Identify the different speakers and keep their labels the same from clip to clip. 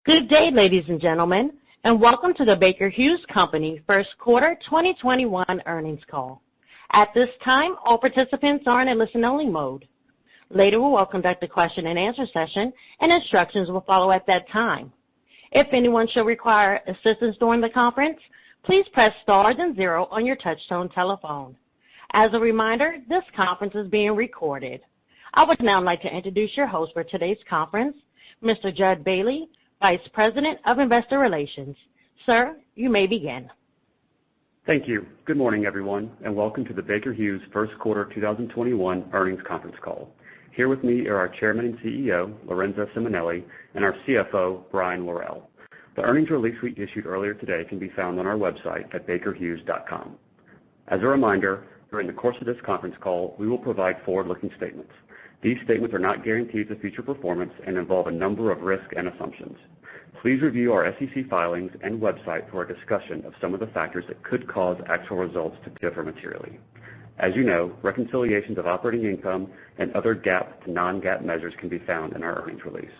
Speaker 1: Good day, ladies and gentlemen, and welcome to the Baker Hughes Company First Quarter 2021 Earnings Call. At this time, all participants are in a listen-only mode. Later, we will conduct a question-and-answer session, and instructions will follow at that time. If anyone should require assistance during the conference, please press star then 0 on your touchtone telephone. As a reminder, this conference is being recorded. I would now like to introduce your host for today's conference, Mr. Jud Bailey, Vice President of Investor Relations. Sir, you may begin.
Speaker 2: Thank you. Good morning, everyone, and welcome to the Baker Hughes First Quarter 2021 Earnings Conference Call. Here with me are our Chairman and CEO, Lorenzo Simonelli, and our CFO, Brian Worrell. The earnings release we issued earlier today can be found on our website at bakerhughes.com. As a reminder, during the course of this conference call, we will provide forward-looking statements. These statements are not guarantees of future performance and involve a number of risks and assumptions. Please review our SEC filings and website for a discussion of some of the factors that could cause actual results to differ materially. As you know, reconciliations of operating income and other GAAP to non-GAAP measures can be found in our earnings release.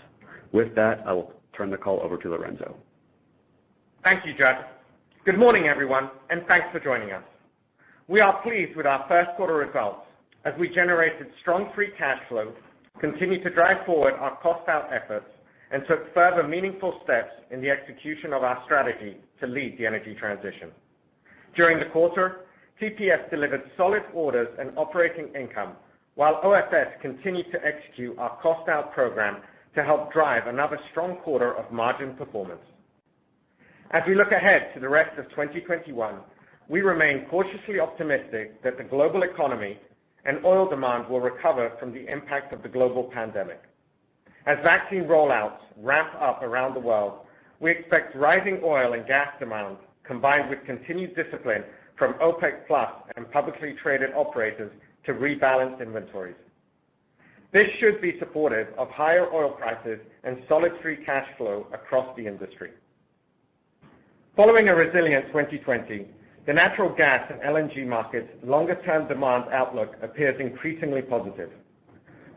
Speaker 2: With that, I will turn the call over to Lorenzo.
Speaker 3: Thank you, Judd. Good morning, everyone, and thanks for joining us. We are pleased with our first quarter results as we generated strong free cash flow, continued to drive forward our cost-out efforts, and took further meaningful steps in the execution of our strategy to lead the energy transition. During the quarter, TPS delivered solid orders and operating income, while OFS continued to execute our cost-out program to help drive another strong quarter of margin performance. As we look ahead to the rest of 2021, we remain cautiously optimistic that the global economy and oil demand will recover from the impact of the global pandemic. As vaccine rollouts ramp up around the world, we expect rising oil and gas demand, combined with continued discipline from OPEC Plus and publicly traded operators, to rebalance inventories. This should be supportive of higher oil prices and solid free cash flow across the industry. Following a resilient 2020, the natural gas and LNG market's longer-term demand outlook appears increasingly positive.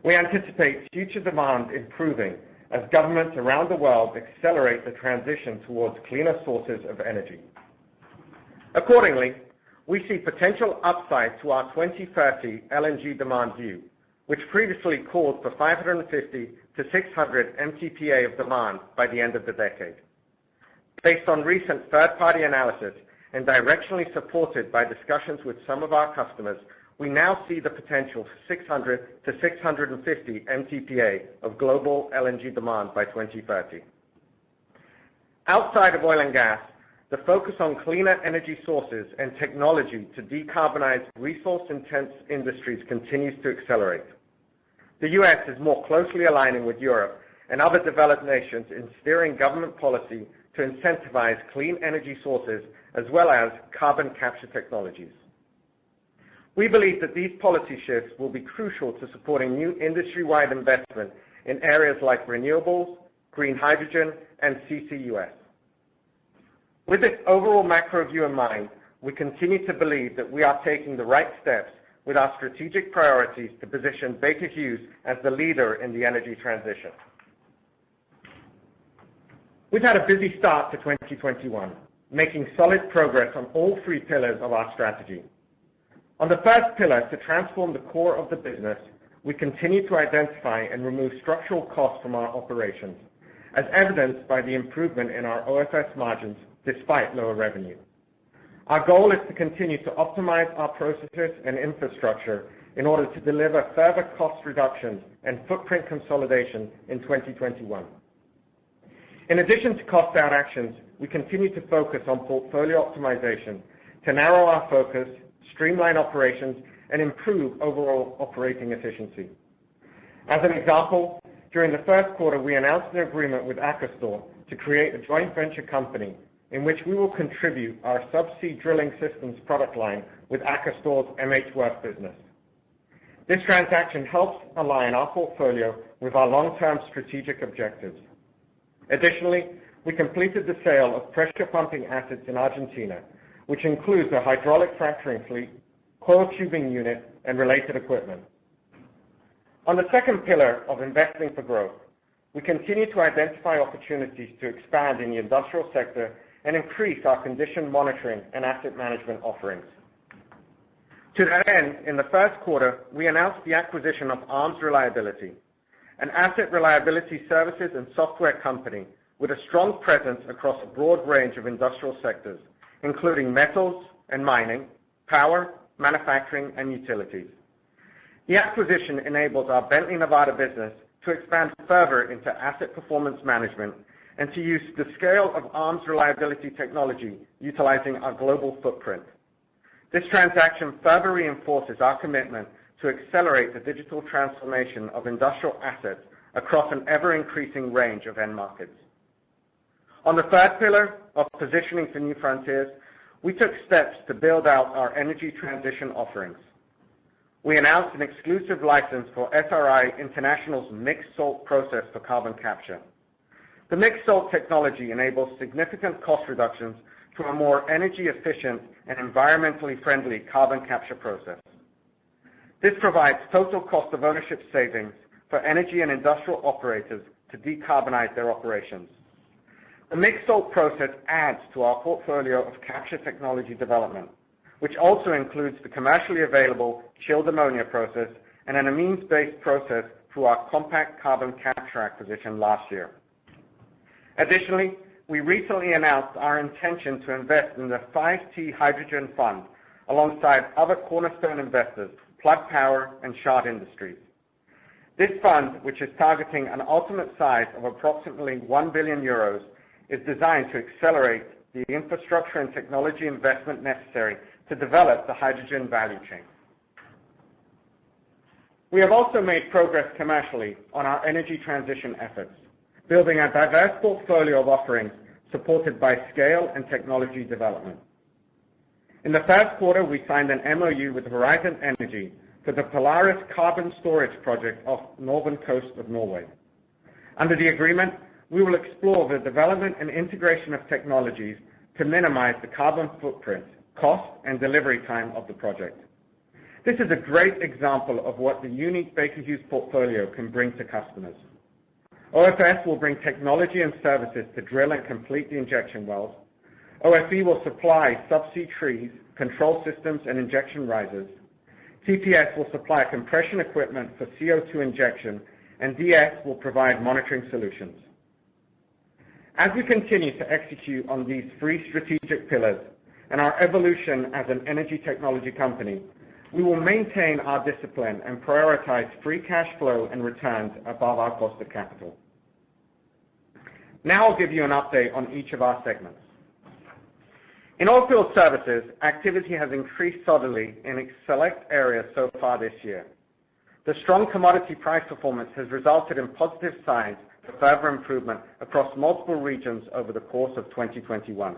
Speaker 3: We anticipate future demand improving as governments around the world accelerate the transition towards cleaner sources of energy. Accordingly, we see potential upside to our 2030 LNG demand view, which previously called for 550 to 600 MTPA of demand by the end of the decade. Based on recent third-party analysis and directionally supported by discussions with some of our customers, we now see the potential for 600 to 650 MTPA of global LNG demand by 2030. Outside of oil and gas, the focus on cleaner energy sources and technology to decarbonize resource-intense industries continues to accelerate. The U.S. is more closely aligning with Europe and other developed nations in steering government policy to incentivize clean energy sources as well as carbon capture technologies. We believe that these policy shifts will be crucial to supporting new industry-wide investment in areas like renewables, green hydrogen, and CCUS. With this overall macro view in mind, we continue to believe that we are taking the right steps with our strategic priorities to position Baker Hughes as the leader in the energy transition. We've had a busy start to 2021, making solid progress on all 3 pillars of our strategy. On the first pillar, to transform the core of the business, we continue to identify and remove structural costs from our operations, as evidenced by the improvement in our OFS margins despite lower revenue. Our goal is to continue to optimize our processes and infrastructure in order to deliver further cost reductions and footprint consolidation in 2021. In addition to cost-out actions, we continue to focus on portfolio optimization to narrow our focus, streamline operations, and improve overall operating efficiency. As an example, during the first quarter, we announced an agreement with Akastor to create a joint venture company in which we will contribute our subsea drilling systems product line with Akastor's MHWirth business. This transaction helps align our portfolio with our long-term strategic objectives. Additionally, we completed the sale of pressure pumping assets in Argentina, which includes a hydraulic fracturing fleet, coil tubing unit, and related equipment. On the second pillar of investing for growth, we continue to identify opportunities to expand in the industrial sector and increase our condition monitoring and asset management offerings. To that end, in the first quarter, we announced the acquisition of ARMS Reliability, an asset reliability services and software company with a strong presence across a broad range of industrial sectors, including metals and mining, power, manufacturing, and utilities. The acquisition enables our Bentley, Nevada business to expand further into asset performance management and to use the scale of ARMS Reliability technology utilizing our global footprint. This transaction further reinforces our commitment to accelerate the digital transformation of industrial assets across an ever-increasing range of end markets. On the third pillar of positioning for new frontiers, we took steps to build out our energy transition offerings. We announced an exclusive license for SRI International's mixed salt process for carbon capture. The mixed salt technology enables significant cost reductions to a more energy efficient and environmentally friendly carbon capture process. This provides total cost of ownership savings for energy and industrial operators to decarbonize their operations. The mixed salt process adds to our portfolio of capture technology development, which also includes the commercially available chilled ammonia process and an amines-based process through our compact carbon capture acquisition last year. Additionally, we recently announced our intention to invest in the 5T Hydrogen Fund alongside other cornerstone investors, Plug Power and Chart Industries. This fund, which is targeting an ultimate size of approximately 1 billion euros, is designed to accelerate the infrastructure and technology investment necessary to develop the hydrogen value chain. We have also made progress commercially on our energy transition efforts, building a diverse portfolio of offerings supported by scale and technology development. In the first quarter, we signed an MOU with Horizon Energy for the Polaris carbon storage project off the northern coast of Norway. Under the agreement, we will explore the development and integration of technologies to minimize the carbon footprint, cost, and delivery time of the project. This is a great example of what the unique Baker Hughes portfolio can bring to customers. OFS will bring technology and services to drill and complete the injection wells. OFE will supply subsea trees, control systems, and injection risers. TPS will supply compression equipment for CO2 injection, and DS will provide monitoring solutions. As we continue to execute on these three strategic pillars and our evolution as an energy technology company, we will maintain our discipline and prioritize free cash flow and returns above our cost of capital. Now I'll give you an update on each of our segments. In oilfield services, activity has increased solidly in select areas so far this year. The strong commodity price performance has resulted in positive signs for further improvement across multiple regions over the course of 2021.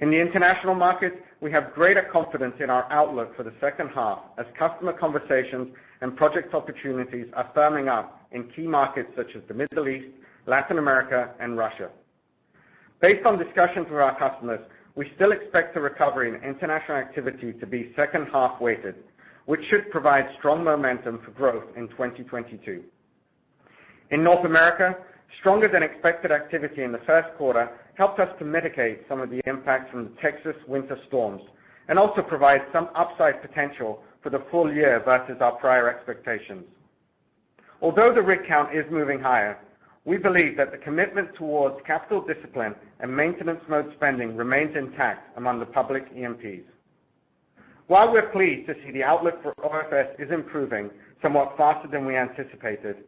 Speaker 3: In the international markets, we have greater confidence in our outlook for the second half as customer conversations and project opportunities are firming up in key markets such as the Middle East, Latin America, and Russia. Based on discussions with our customers, we still expect the recovery in international activity to be second half weighted, which should provide strong momentum for growth in 2022. In North America, stronger than expected activity in the first quarter helped us to mitigate some of the impacts from the Texas winter storms and also provide some upside potential for the full year versus our prior expectations. Although the rig count is moving higher, we believe that the commitment towards capital discipline and maintenance mode spending remains intact among the public E&Ps. While we're pleased to see the outlook for OFS is improving somewhat faster than we anticipated,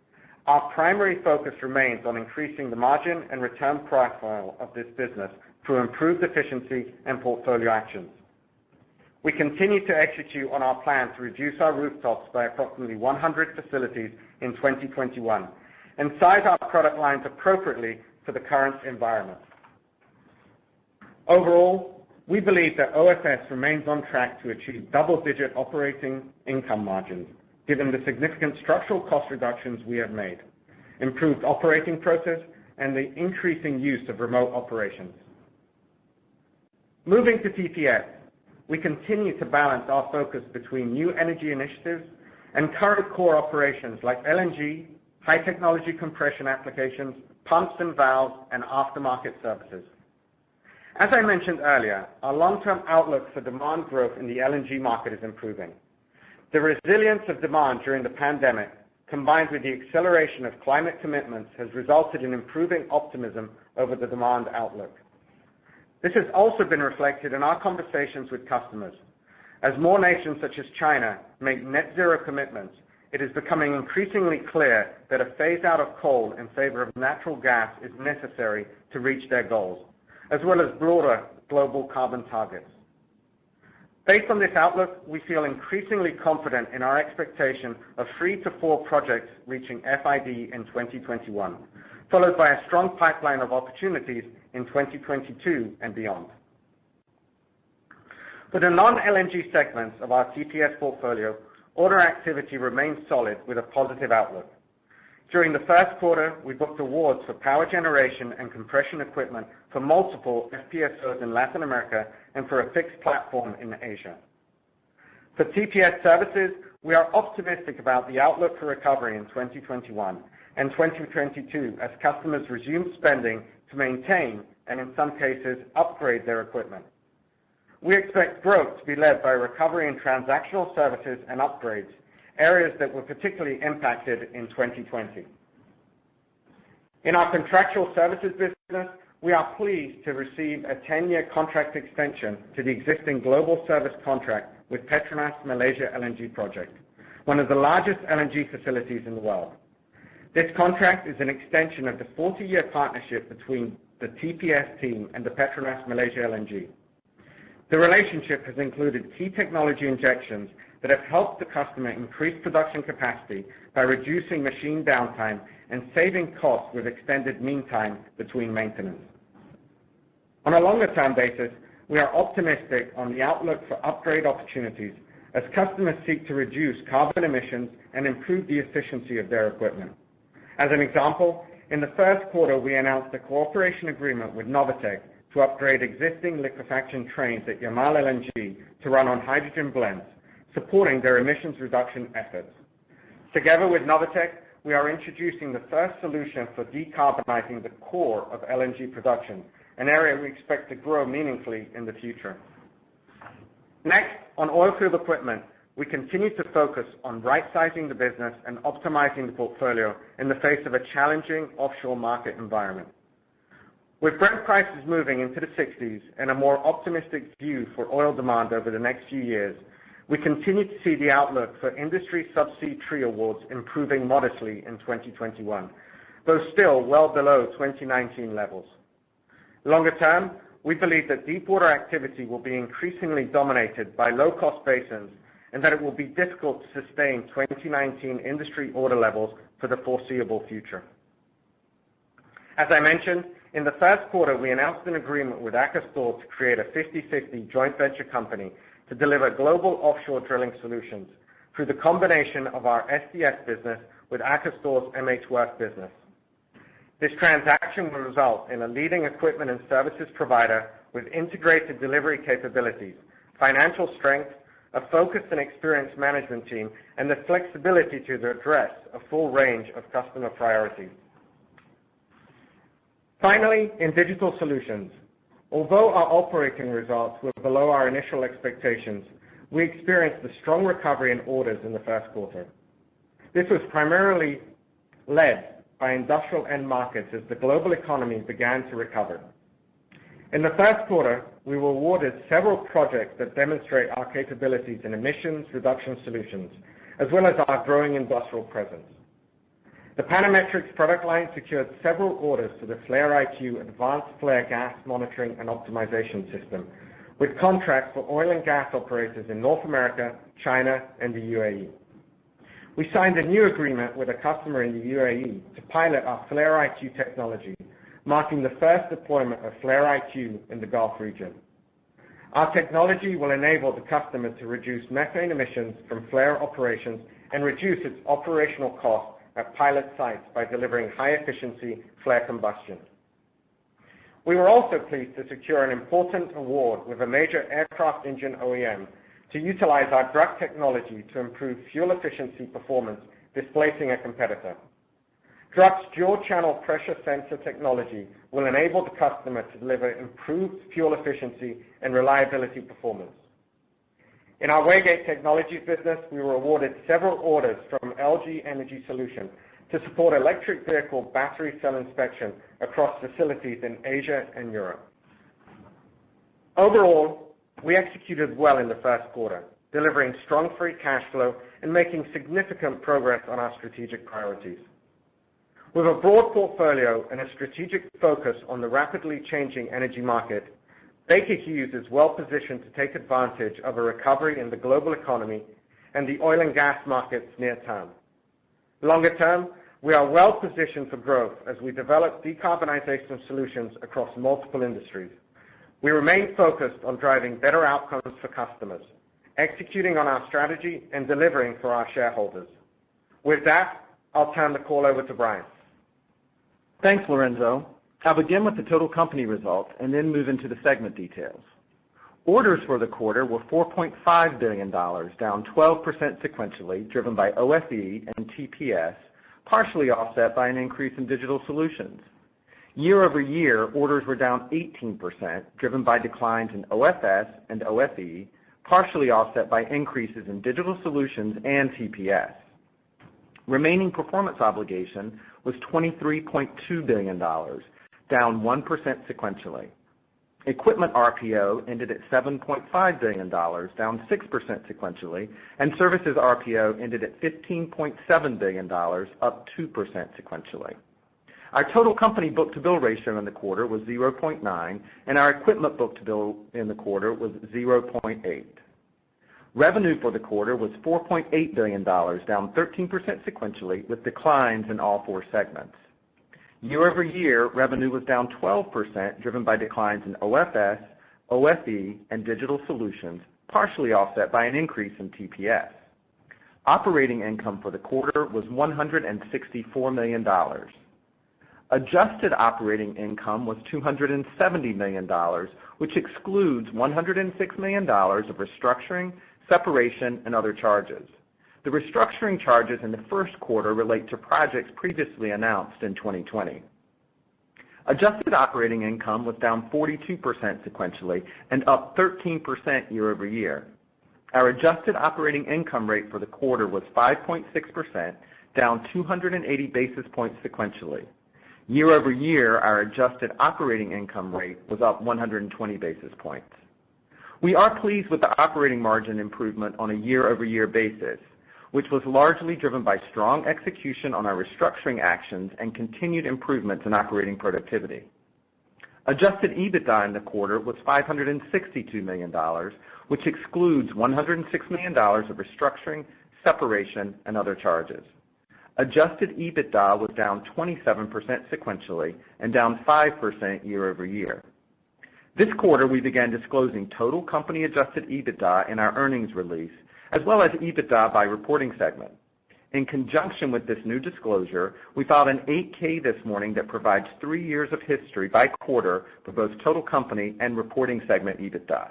Speaker 3: our primary focus remains on increasing the margin and return profile of this business through improved efficiency and portfolio actions. We continue to execute on our plan to reduce our rooftops by approximately 100 facilities in 2021 and size our product lines appropriately for the current environment. Overall, we believe that OFS remains on track to achieve double-digit operating income margins given the significant structural cost reductions we have made, improved operating process, and the increasing use of remote operations. Moving to TPS, we continue to balance our focus between new energy initiatives and current core operations like LNG, high-technology compression applications, pumps and valves, and aftermarket services. As I mentioned earlier, our long-term outlook for demand growth in the LNG market is improving. The resilience of demand during the pandemic, combined with the acceleration of climate commitments, has resulted in improving optimism over the demand outlook. This has also been reflected in our conversations with customers. As more nations such as China make net zero commitments, it is becoming increasingly clear that a phase out of coal in favor of natural gas is necessary to reach their goals, as well as broader global carbon targets. Based on this outlook, we feel increasingly confident in our expectation of 3 to 4 projects reaching FID in 2021, followed by a strong pipeline of opportunities in 2022 and beyond. For the non-LNG segments of our TPS portfolio, order activity remains solid with a positive outlook. During the first quarter, we booked awards for power generation and compression equipment for multiple FPSOs in Latin America and for a fixed platform in Asia. For TPS services, we are optimistic about the outlook for recovery in 2021 and 2022 as customers resume spending to maintain and in some cases upgrade their equipment. We expect growth to be led by recovery in transactional services and upgrades, areas that were particularly impacted in 2020. In our contractual services business, we are pleased to receive a 10-year contract extension to the existing global service contract with Petronas Malaysia LNG project, one of the largest LNG facilities in the world. This contract is an extension of the 40-year partnership between the TPS team and the Petronas Malaysia LNG. The relationship has included key technology injections that have helped the customer increase production capacity by reducing machine downtime and saving costs with extended mean time between maintenance. On a longer-term basis, we are optimistic on the outlook for upgrade opportunities as customers seek to reduce carbon emissions and improve the efficiency of their equipment. As an example, in the first quarter, we announced a cooperation agreement with Novatek to upgrade existing liquefaction trains at Yamal LNG to run on hydrogen blends, supporting their emissions reduction efforts. Together with Novatek, we are introducing the first solution for decarbonizing the core of LNG production, an area we expect to grow meaningfully in the future. Next, on oilfield equipment, we continue to focus on right-sizing the business and optimizing the portfolio in the face of a challenging offshore market environment. With Brent prices moving into the 60s and a more optimistic view for oil demand over the next few years, we continue to see the outlook for industry subsea tree awards improving modestly in 2021, though still well below 2019 levels. Longer term, we believe that deepwater activity will be increasingly dominated by low-cost basins and that it will be difficult to sustain 2019 industry order levels for the foreseeable future. As I mentioned, in the first quarter, we announced an agreement with Akastor to create a 50-50 joint venture company to deliver global offshore drilling solutions through the combination of our SDS business with Akastor's MHWork business. This transaction will result in a leading equipment and services provider with integrated delivery capabilities, financial strength, a focused and experienced management team, and the flexibility to address a full range of customer priorities. Finally, in digital solutions, although our operating results were below our initial expectations, we experienced a strong recovery in orders in the first quarter. This was primarily led by industrial end markets as the global economy began to recover. In the first quarter, we were awarded several projects that demonstrate our capabilities in emissions reduction solutions, as well as our growing industrial presence. The Panametrics product line secured several orders for the Flare IQ advanced flare gas monitoring and optimization system, with contracts for oil and gas operators in North America, China, and the UAE. We signed a new agreement with a customer in the UAE to pilot our Flare IQ technology, marking the first deployment of Flare IQ in the Gulf region. Our technology will enable the customer to reduce methane emissions from flare operations and reduce its operational costs at pilot sites by delivering high-efficiency flare combustion. We were also pleased to secure an important award with a major aircraft engine OEM to utilize our drug technology to improve fuel efficiency performance, displacing a competitor. Druck's dual-channel pressure sensor technology will enable the customer to deliver improved fuel efficiency and reliability performance. In our Waygate Technologies business, we were awarded several orders from LG Energy Solution to support electric vehicle battery cell inspection across facilities in Asia and Europe. Overall, we executed well in the first quarter, delivering strong free cash flow and making significant progress on our strategic priorities. With a broad portfolio and a strategic focus on the rapidly changing energy market, Baker Hughes is well positioned to take advantage of a recovery in the global economy and the oil and gas markets near term. Longer term, we are well positioned for growth as we develop decarbonization solutions across multiple industries. We remain focused on driving better outcomes for customers, executing on our strategy, and delivering for our shareholders. With that, I'll turn the call over to Brian.
Speaker 4: Thanks, Lorenzo. I'll begin with the total company results and then move into the segment details. Orders for the quarter were $4.5 billion, down 12% sequentially, driven by OFE and TPS, partially offset by an increase in digital solutions. Year over year, orders were down 18%, driven by declines in OFS and OFE, partially offset by increases in digital solutions and TPS. Remaining performance obligation was $23.2 billion, down 1% sequentially. Equipment RPO ended at $7.5 billion, down 6% sequentially, and services RPO ended at $15.7 billion, up 2% sequentially. Our total company book-to-bill ratio in the quarter was 0.9, and our equipment book-to-bill in the quarter was 0.8. Revenue for the quarter was $4.8 billion, down 13% sequentially, with declines in all four segments. Year over year, revenue was down 12%, driven by declines in OFS, OFE, and digital solutions, partially offset by an increase in TPS. Operating income for the quarter was $164 million. Adjusted operating income was $270 million, which excludes $106 million of restructuring, separation, and other charges. The restructuring charges in the first quarter relate to projects previously announced in 2020. Adjusted operating income was down 42% sequentially and up 13% year over year. Our adjusted operating income rate for the quarter was 5.6%, down 280 basis points sequentially. Year over year, our adjusted operating income rate was up 120 basis points. We are pleased with the operating margin improvement on a year-over-year basis, which was largely driven by strong execution on our restructuring actions and continued improvements in operating productivity. Adjusted EBITDA in the quarter was $562 million, which excludes $106 million of restructuring, separation, and other charges. Adjusted EBITDA was down 27% sequentially and down 5% year over year. This quarter, we began disclosing total company adjusted EBITDA in our earnings release, as well as EBITDA by reporting segment. In conjunction with this new disclosure, we filed an 8-K this morning that provides 3 years of history by quarter for both total company and reporting segment EBITDA.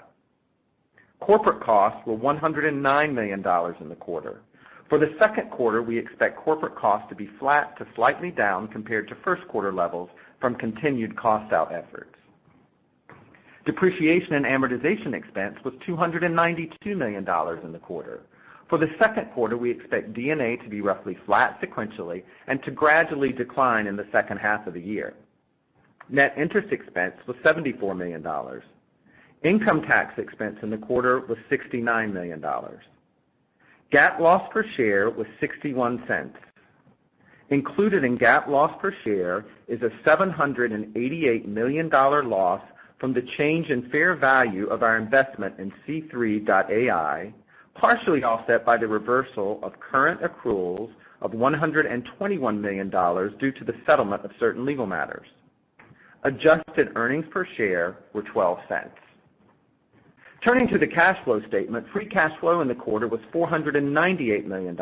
Speaker 4: Corporate costs were $109 million in the quarter. For the second quarter, we expect corporate costs to be flat to slightly down compared to first quarter levels from continued cost-out efforts. Depreciation and amortization expense was $292 million in the quarter. For the second quarter, we expect D&A to be roughly flat sequentially and to gradually decline in the second half of the year. Net interest expense was $74 million. Income tax expense in the quarter was $69 million. GAAP loss per share was 61 cents. Included in GAAP loss per share is a $788 million loss from the change in fair value of our investment in C3.ai, partially offset by the reversal of current accruals of $121 million due to the settlement of certain legal matters. Adjusted earnings per share were 12 cents. Turning to the cash flow statement, free cash flow in the quarter was $498 million.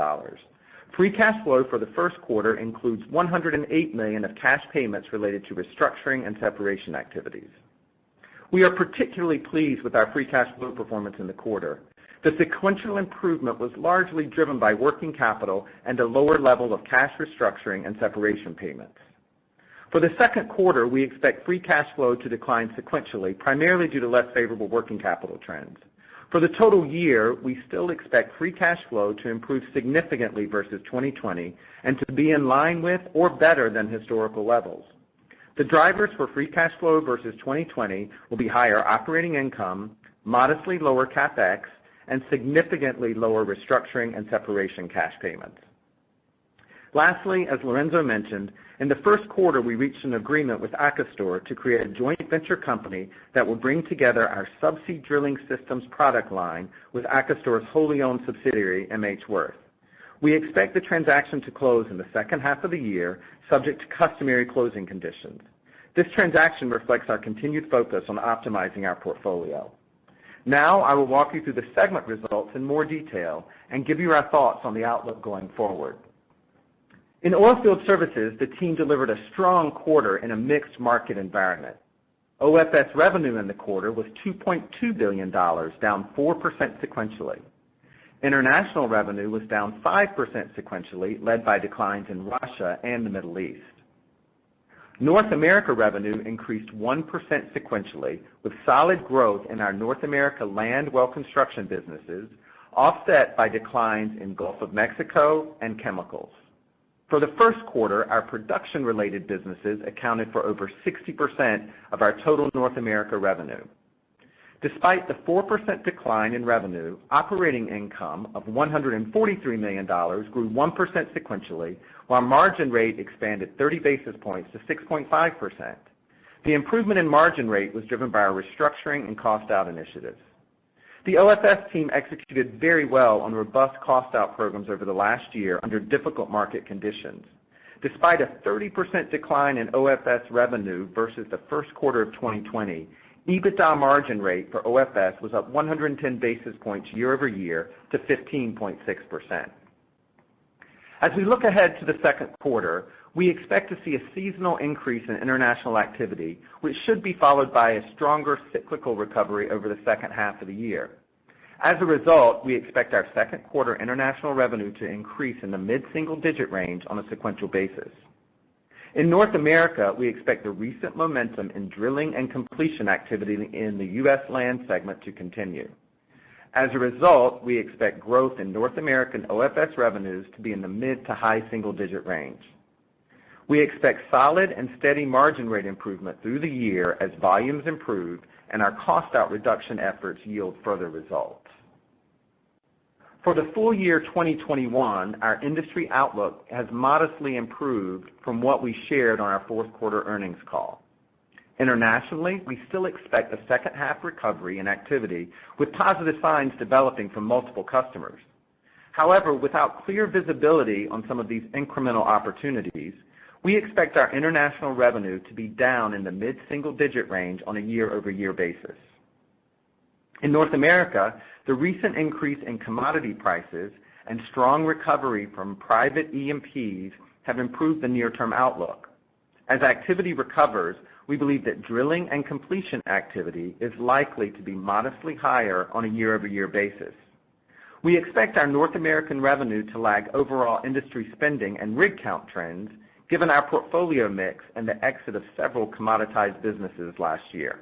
Speaker 4: Free cash flow for the first quarter includes $108 million of cash payments related to restructuring and separation activities. We are particularly pleased with our free cash flow performance in the quarter. The sequential improvement was largely driven by working capital and a lower level of cash restructuring and separation payments. For the second quarter, we expect free cash flow to decline sequentially, primarily due to less favorable working capital trends. For the total year, we still expect free cash flow to improve significantly versus 2020 and to be in line with or better than historical levels. The drivers for free cash flow versus 2020 will be higher operating income, modestly lower CapEx, and significantly lower restructuring and separation cash payments. Lastly, as Lorenzo mentioned, in the first quarter we reached an agreement with Akastor to create a joint venture company that will bring together our subsea drilling systems product line with Akastor's wholly owned subsidiary, MH Worth. We expect the transaction to close in the second half of the year, subject to customary closing conditions. This transaction reflects our continued focus on optimizing our portfolio. Now I will walk you through the segment results in more detail and give you our thoughts on the outlook going forward. In Oilfield Services, the team delivered a strong quarter in a mixed market environment. OFS revenue in the quarter was $2.2 billion, down 4% sequentially. International revenue was down 5% sequentially, led by declines in Russia and the Middle East. North America revenue increased 1% sequentially, with solid growth in our North America land well construction businesses, offset by declines in Gulf of Mexico and chemicals. For the first quarter, our production-related businesses accounted for over 60% of our total North America revenue. Despite the 4% decline in revenue, operating income of $143 million grew 1% sequentially, while margin rate expanded 30 basis points to 6.5%. The improvement in margin rate was driven by our restructuring and cost-out initiatives. The OFS team executed very well on robust cost-out programs over the last year under difficult market conditions. Despite a 30% decline in OFS revenue versus the first quarter of 2020, EBITDA margin rate for OFS was up 110 basis points year over year to 15.6%. As we look ahead to the second quarter, we expect to see a seasonal increase in international activity, which should be followed by a stronger cyclical recovery over the second half of the year. As a result, we expect our second quarter international revenue to increase in the mid-single-digit range on a sequential basis. In North America, we expect the recent momentum in drilling and completion activity in the U.S. land segment to continue. As a result, we expect growth in North American OFS revenues to be in the mid to high single-digit range. We expect solid and steady margin rate improvement through the year as volumes improve and our cost-out reduction efforts yield further results. For the full year 2021, our industry outlook has modestly improved from what we shared on our fourth quarter earnings call. Internationally, we still expect a second half recovery in activity with positive signs developing from multiple customers. However, without clear visibility on some of these incremental opportunities, we expect our international revenue to be down in the mid-single-digit range on a year-over-year basis. In North America, the recent increase in commodity prices and strong recovery from private E&Ps have improved the near-term outlook. As activity recovers, we believe that drilling and completion activity is likely to be modestly higher on a year-over-year basis. We expect our North American revenue to lag overall industry spending and rig count trends, given our portfolio mix and the exit of several commoditized businesses last year.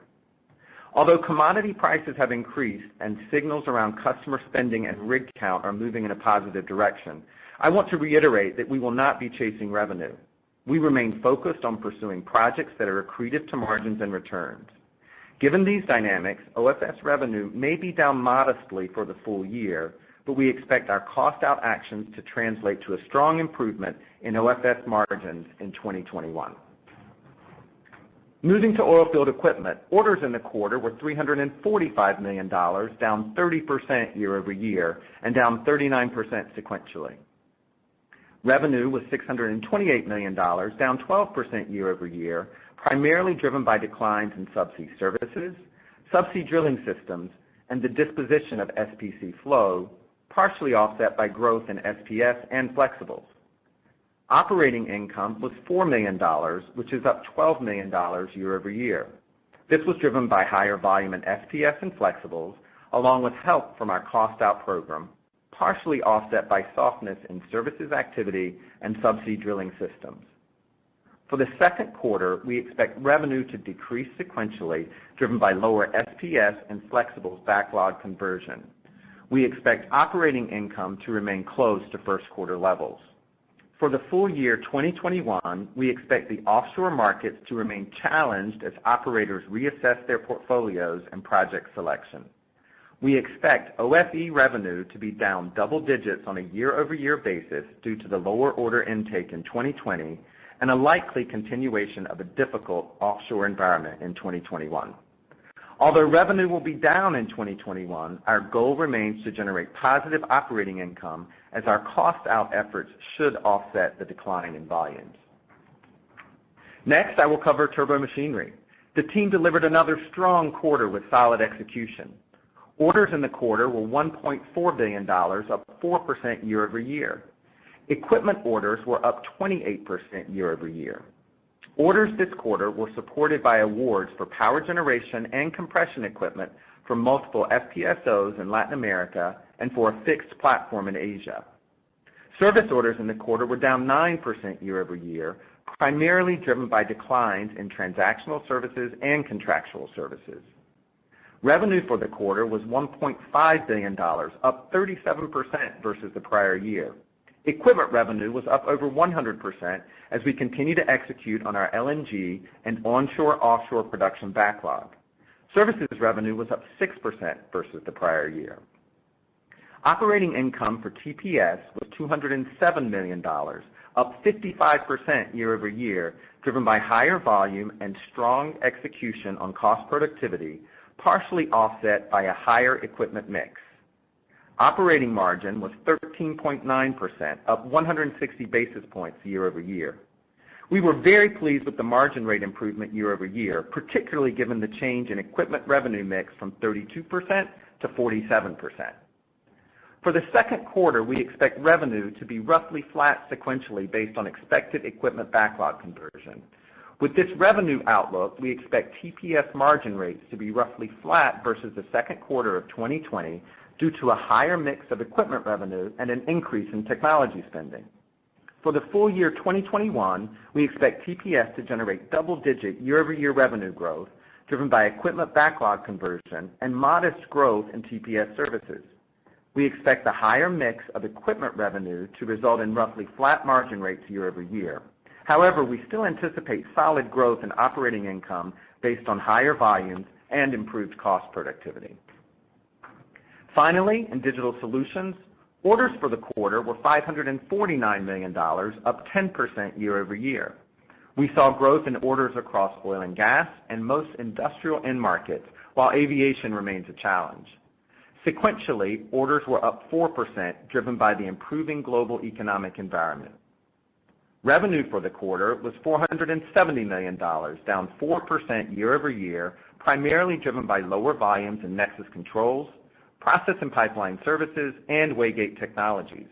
Speaker 4: Although commodity prices have increased and signals around customer spending and rig count are moving in a positive direction, I want to reiterate that we will not be chasing revenue. We remain focused on pursuing projects that are accretive to margins and returns. Given these dynamics, OFS revenue may be down modestly for the full year, but we expect our cost-out actions to translate to a strong improvement in OFS margins in 2021. Moving to oilfield equipment, orders in the quarter were $345 million, down 30% year over year and down 39% sequentially. Revenue was $628 million, down 12% year over year, primarily driven by declines in subsea services, subsea drilling systems, and the disposition of SPC Flow, partially offset by growth in SPS and flexibles. Operating income was $4 million, which is up $12 million year over year. This was driven by higher volume in SPS and flexibles, along with help from our cost-out program, partially offset by softness in services activity and subsea drilling systems. For the second quarter, we expect revenue to decrease sequentially, driven by lower SPS and flexibles backlog conversion. We expect operating income to remain close to first quarter levels. For the full year 2021, we expect the offshore markets to remain challenged as operators reassess their portfolios and project selection. We expect OFE revenue to be down double digits on a year-over-year basis due to the lower order intake in 2020 and a likely continuation of a difficult offshore environment in 2021. Although revenue will be down in 2021, our goal remains to generate positive operating income as our cost-out efforts should offset the decline in volumes. Next, I will cover turbomachinery. The team delivered another strong quarter with solid execution. Orders in the quarter were $1.4 billion, up 4% year over year. Equipment orders were up 28% year over year. Orders this quarter were supported by awards for power generation and compression equipment from multiple FPSOs in Latin America and for a fixed platform in Asia. Service orders in the quarter were down 9% year over year, primarily driven by declines in transactional services and contractual services. Revenue for the quarter was $1.5 billion, up 37% versus the prior year. Equipment revenue was up over 100% as we continue to execute on our LNG and onshore-offshore production backlog. Services revenue was up 6% versus the prior year. Operating income for TPS was $207 million, up 55% year over year, driven by higher volume and strong execution on cost productivity, partially offset by a higher equipment mix. Operating margin was 13.9%, up 160 basis points year over year. We were very pleased with the margin rate improvement year over year, particularly given the change in equipment revenue mix from 32% to 47%. For the second quarter, we expect revenue to be roughly flat sequentially based on expected equipment backlog conversion. With this revenue outlook, we expect TPS margin rates to be roughly flat versus the second quarter of 2020 due to a higher mix of equipment revenue and an increase in technology spending. For the full year 2021, we expect TPS to generate double-digit year-over-year revenue growth driven by equipment backlog conversion and modest growth in TPS services. We expect the higher mix of equipment revenue to result in roughly flat margin rates year over year. However, we still anticipate solid growth in operating income based on higher volumes and improved cost productivity. Finally, in Digital Solutions, orders for the quarter were $549 million, up 10% year over year. We saw growth in orders across oil and gas and most industrial end markets, while aviation remains a challenge. Sequentially, orders were up 4%, driven by the improving global economic environment. Revenue for the quarter was $470 million, down 4% year over year, primarily driven by lower volumes in Nexus Controls, Process and Pipeline Services, and Waygate Technologies.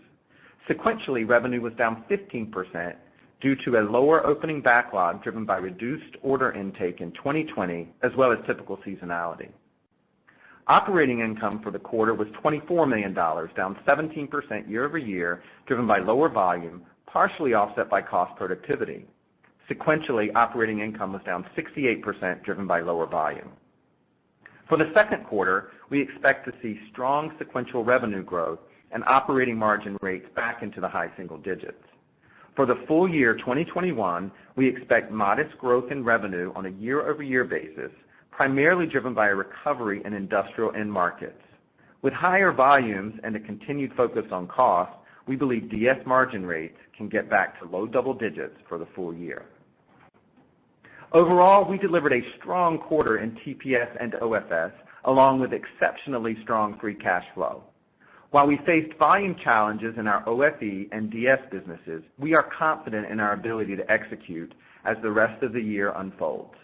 Speaker 4: Sequentially, revenue was down 15% due to a lower opening backlog driven by reduced order intake in 2020, as well as typical seasonality. Operating income for the quarter was $24 million, down 17% year over year, driven by lower volume, partially offset by cost productivity. Sequentially, operating income was down 68%, driven by lower volume. For the second quarter, we expect to see strong sequential revenue growth and operating margin rates back into the high single digits. For the full year 2021, we expect modest growth in revenue on a year-over-year basis, primarily driven by a recovery in industrial end markets. With higher volumes and a continued focus on cost, we believe DS margin rates can get back to low double digits for the full year. Overall, we delivered a strong quarter in TPS and OFS, along with exceptionally strong free cash flow. While we faced volume challenges in our OFE and DS businesses, we are confident in our ability to execute as the rest of the year unfolds.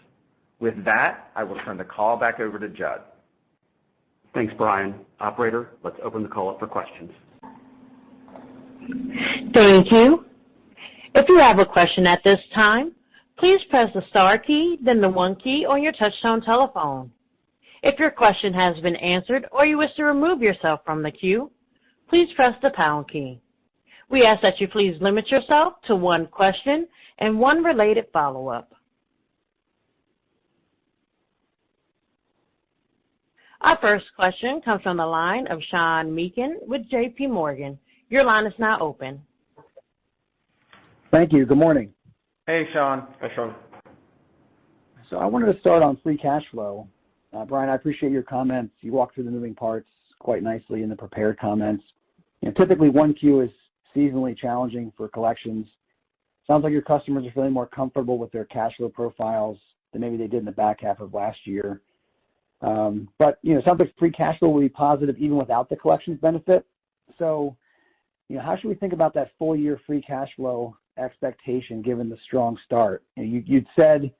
Speaker 4: With that, I will turn the call back over to Judd.
Speaker 2: Thanks, Brian. Operator, let's open the call up for questions.
Speaker 1: Thank you. If you have a question at this time, please press the star key, then the 1 key on your touchtone telephone. If your question has been answered or you wish to remove yourself from the queue, please press the pound key. We ask that you please limit yourself to one question and one related follow-up. Our first question comes from the line of Sean Meakin with J.P. Morgan. Your line is now open.
Speaker 5: Thank you. Good morning.
Speaker 4: Hey, Sean.
Speaker 3: Hi, Sean.
Speaker 5: So I wanted to start on free cash flow. Brian, I appreciate your comments. You walked through the moving parts quite nicely in the prepared comments. Typically 1Q is seasonally challenging for collections. Sounds like your customers are feeling more comfortable with their cash flow profiles than maybe they did in the back half of last year. But it sounds like free cash flow will be positive even without the collections benefit. So, how should we think about that full year free cash flow expectation given the strong start? You'd said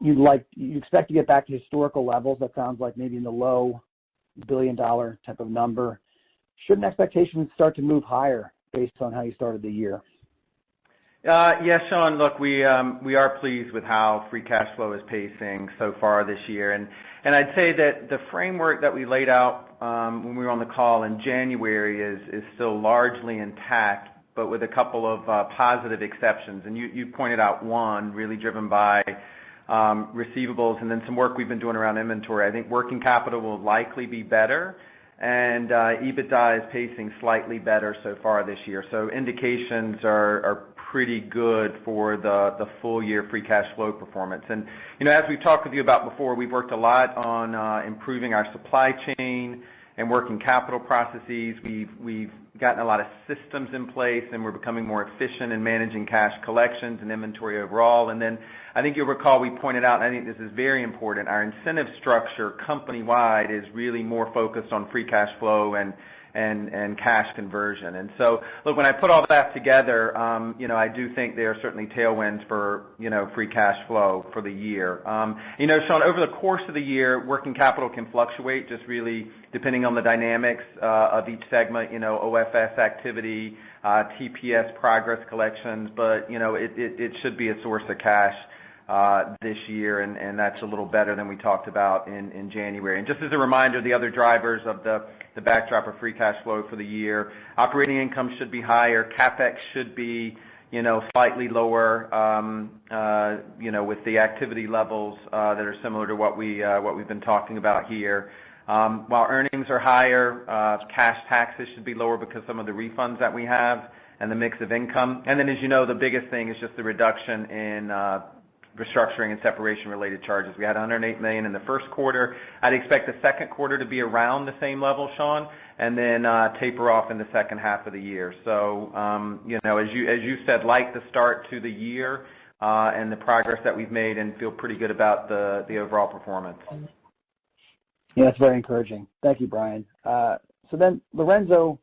Speaker 5: you expect to get back to historical levels. That sounds like maybe in the low billion-dollar type of number. Shouldn't expectations start to move higher based on how you started the year?
Speaker 4: Yeah, Sean, look, we are pleased with how free cash flow is pacing so far this year. And I'd say that the framework that we laid out when we were on the call in January is still largely intact, but with a couple of positive exceptions. And you pointed out one really driven by receivables and then some work we've been doing around inventory. I think working capital will likely be better, and EBITDA is pacing slightly better so far this year. So indications are pretty good for the full year free cash flow performance. And as we've talked with you about before, we've worked a lot on improving our supply chain and working capital processes. We've gotten a lot of systems in place, and we're becoming more efficient in managing cash collections and inventory overall. And then I think you'll recall we pointed out, and I think this is very important, our incentive structure company-wide is really more focused on free cash flow and cash conversion. And so, look, when I put all that together, I do think there are certainly tailwinds for, free cash flow for the year. Sean, over the course of the year, working capital can fluctuate just really depending on the dynamics of each segment, OFS activity, TPS progress collections, but, it should be a source of cash this year, and that's a little better than we talked about in January. And just as a reminder, the other drivers of the backdrop of free cash flow for the year, operating income should be higher, CapEx should be slightly lower, with the activity levels that are similar to what we've been talking about here. While earnings are higher, cash taxes should be lower because some of the refunds that we have and the mix of income. And then, as you know, the biggest thing is just the reduction in restructuring and separation related charges. We had $108 million in the first quarter. I'd expect the second quarter to be around the same level, Sean, and then taper off in the second half of the year. So, as you said, like the start to the year and the progress that we've made, and feel pretty good about the overall performance.
Speaker 5: Yeah, that's very encouraging. Thank you, Brian. So then, Lorenzo,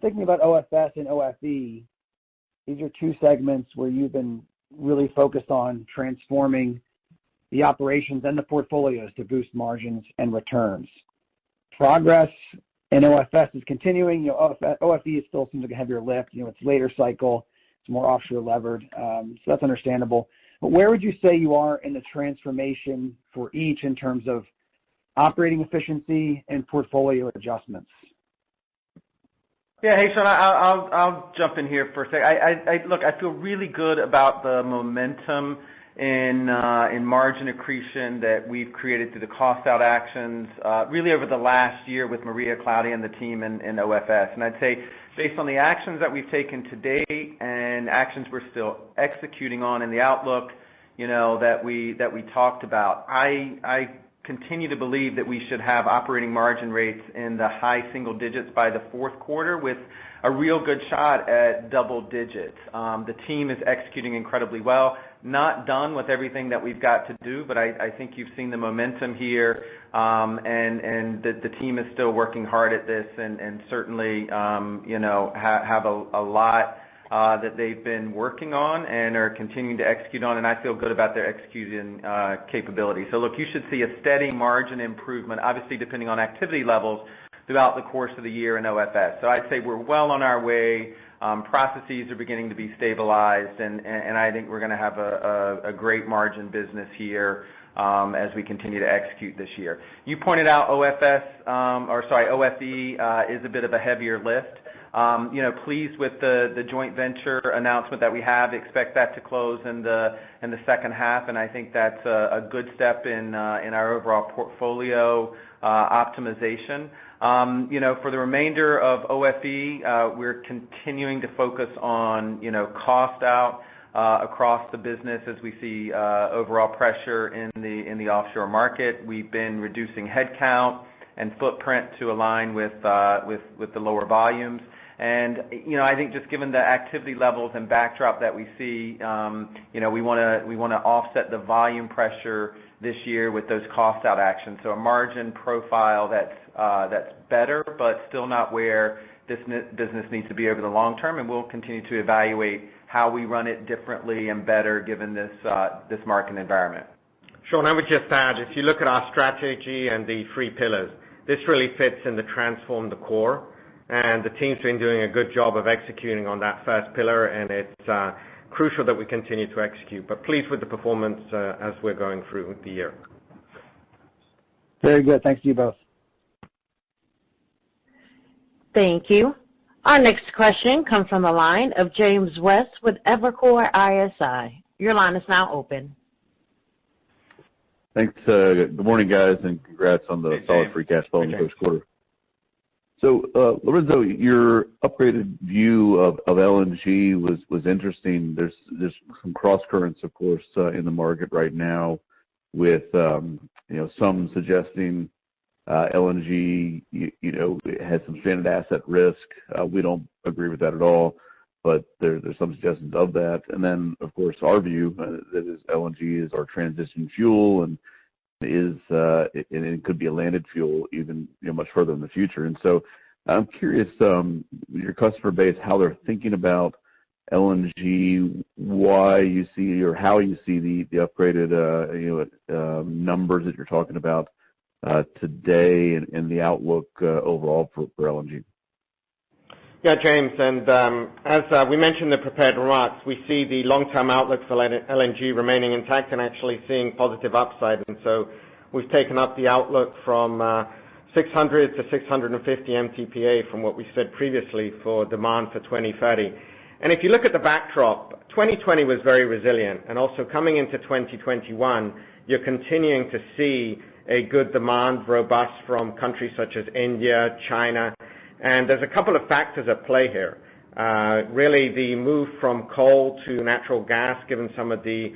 Speaker 5: thinking about OFS and OFE, these are two segments where you've been really focused on transforming the operations and the portfolios to boost margins and returns. Progress in OFS is continuing. OFE still seems like a heavier lift. It's later cycle. It's more offshore levered. So that's understandable. But where would you say you are in the transformation for each in terms of operating efficiency and portfolio adjustments?
Speaker 4: Yeah, hey, Sean, I'll jump in here for a sec. Look, I feel really good about the momentum in margin accretion that we've created through the cost out actions really over the last year with Maria, Claudia, and the team in OFS. And I'd say based on the actions that we've taken to date and actions we're still executing on in the outlook, that we talked about, I continue to believe that we should have operating margin rates in the high single digits by the fourth quarter with a real good shot at double digits. The team is executing incredibly well. Not done with everything that we've got to do, but I think you've seen the momentum here, and the team is still working hard at this and certainly, have a lot that they've been working on and are continuing to execute on, and I feel good about their executing capability. So look, you should see a steady margin improvement, obviously depending on activity levels, throughout the course of the year in OFS. So I'd say we're well on our way. Processes are beginning to be stabilized, and I think we're going to have a great margin business here as we continue to execute this year. You pointed out OFE is a bit of a heavier lift. Pleased with the joint venture announcement that we have. Expect that to close in the second half, and I think that's a good step in our overall portfolio optimization. For the remainder of OFE, we're continuing to focus on cost out across the business as we see overall pressure in the offshore market. We've been reducing headcount and footprint to align with the lower volumes. And I think just given the activity levels and backdrop that we see, we want to offset the volume pressure this year with those cost out actions. So a margin profile that's better, but still not where this business needs to be over the long term. And we'll continue to evaluate how we run it differently and better given this market environment.
Speaker 3: Sean, I would just add, if you look at our strategy and the 3 pillars, this really fits in the transform the core. And the team's been doing a good job of executing on that first pillar, and it's crucial that we continue to execute. But pleased with the performance as we're going through the year.
Speaker 5: Very good. Thanks to you both.
Speaker 1: Thank you. Our next question comes from the line of James West with Evercore ISI. Your line is now open.
Speaker 6: Thanks. Good morning, guys, and congrats on the solid free cash flow in the first quarter. So, Lorenzo, your upgraded view of LNG was interesting. There's some cross currents, of course, in the market right now, with some suggesting LNG has some stranded asset risk. We don't agree with that at all, but there's some suggestions of that. And then, of course, our view that is LNG is our transition fuel and it could be a landed fuel even much further in the future. And so I'm curious, your customer base, how they're thinking about LNG, why you see or how you see the upgraded numbers that you're talking about today and the outlook overall for LNG.
Speaker 3: Yeah, James, and as we mentioned in the prepared remarks, we see the long-term outlook for LNG remaining intact and actually seeing positive upside. And so we've taken up the outlook from 600 to 650 MTPA from what we said previously for demand for 2030. And if you look at the backdrop, 2020 was very resilient, and also coming into 2021, you're continuing to see a good demand, robust from countries such as India, China. And there's a couple of factors at play here. Really, the move from coal to natural gas, given some of the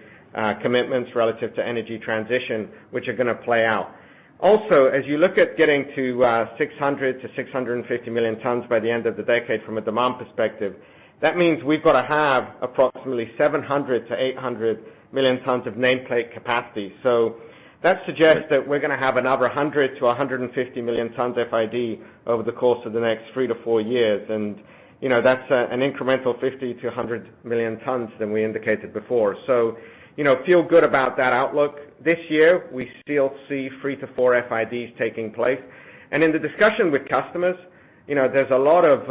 Speaker 3: commitments relative to energy transition, which are going to play out. Also, as you look at getting to 600 to 650 million tons by the end of the decade from a demand perspective, that means we've got to have approximately 700 to 800 million tons of nameplate capacity. So that suggests that we're going to have another 100 to 150 million tons FID over the course of the next 3 to 4 years. And, that's an incremental 50 to 100 million tons than we indicated before. So, feel good about that outlook. This year, we still see 3 to 4 FIDs taking place. And in the discussion with customers, there's a lot of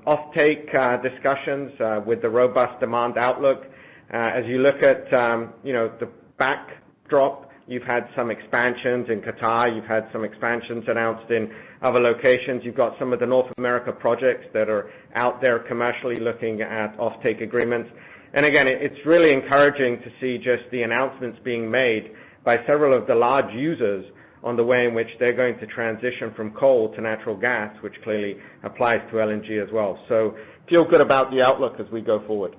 Speaker 3: off-take discussions with the robust demand outlook. As you look at, the backdrop, you've had some expansions in Qatar. You've had some expansions announced in other locations. You've got some of the North America projects that are out there commercially looking at off-take agreements. And again, it's really encouraging to see just the announcements being made by several of the large users on the way in which they're going to transition from coal to natural gas, which clearly applies to LNG as well. So feel good about the outlook as we go forward.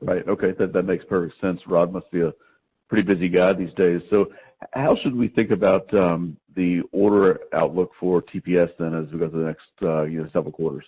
Speaker 6: Right. Okay. That makes perfect sense. Rod must be a pretty busy guy these days. So how should we think about the order outlook for TPS then as we go to the next several quarters?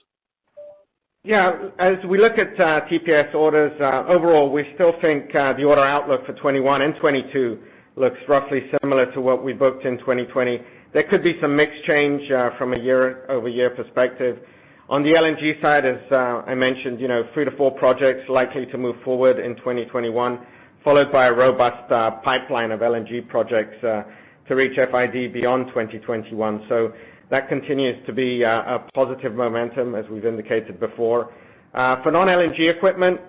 Speaker 3: Yeah, as we look at TPS orders, overall, we still think the order outlook for 21 and 22 looks roughly similar to what we booked in 2020. There could be some mix change from a year-over-year perspective. On the LNG side, as I mentioned, 3 to 4 projects likely to move forward in 2021, followed by a robust pipeline of LNG projects to reach FID beyond 2021. So that continues to be a positive momentum, as we've indicated before. For non-LNG equipment,